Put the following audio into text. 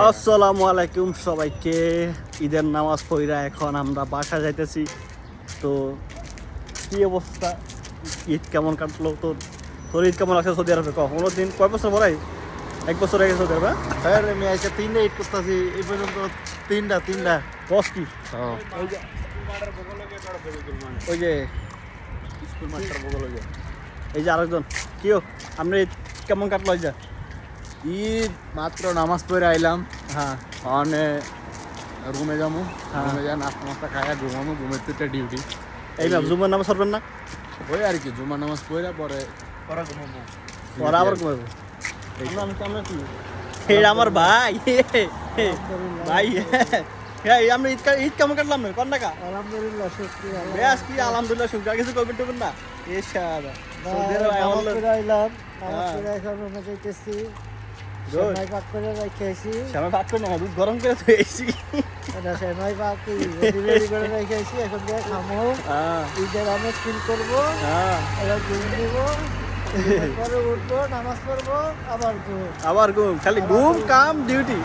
আসসালামু আলাইকুম সবাইকে। ঈদের নামাজ পড়া এখন আমরা বাসা যাইতেছি। তো কি অবস্থা, ঈদ কেমন কাটলো? তোর ঈদ কেমন লাগছে সৌদি আরবে? কোনো দিন কয় বছর পরে? 1 বছর হয়ে গেছে সৌদি আরবে। হ্যাঁ রে, আমি আজকে 3টা ঈদ করতেছি এই পর্যন্ত। তিনটা বস কি ওই যে স্কুল মাস্টার বগল এই যে আরেকজন কিও, আমরা ঈদ কেমন কাটলো? এই যে ঈদ মাত্র নামাজ পড়ে আইলাম। হ্যাঁ মানে রুমে যাবো, হ্যাঁ। রুমে যা নাস্তা মাস্তা খাইয়া ঘুমাবো, ঘুমের তো একটা ডিউটি। এই না জুমার নামাজ পড়বেন না? ওই আর কি, জুমার নামাজ পড়ে পরে ঘুমাবো। ওরা আবার ঘুমাবো। এটা আমার ভাই ভাই এই আমরা ঈদ কেমন কাটলাম না কোন টাকা? আলহামদুলিল্লাহ, শুকরিয়া বেশ কি আলহামদুলিল্লাহ, শুক্র কিছু করবেন টুবেন না? এ শালা সৌদি আরবে নামাজ আমল পড়ে আইলাম, নামাজ হ্যাঁ। পড়ে এখন রুমে যাইতেছি। Good. সেমাই পাক করে রেখেছি। শ্যামা ভাত করে না দুধ গরম করে থুয়েছি। এটা সেমাই পাক রেডি করে রেখেছি, এখন দিয়ে খামো। হ্যাঁ ঈদের আমেজ ফিল করবো, হ্যাঁ এবার ঘুম দিব, ঘুমের পরে উঠবো, নামাজ পড়বো, আবার ঘুম। আবার ঘুম, খালি ঘুম কাম ডিউটি।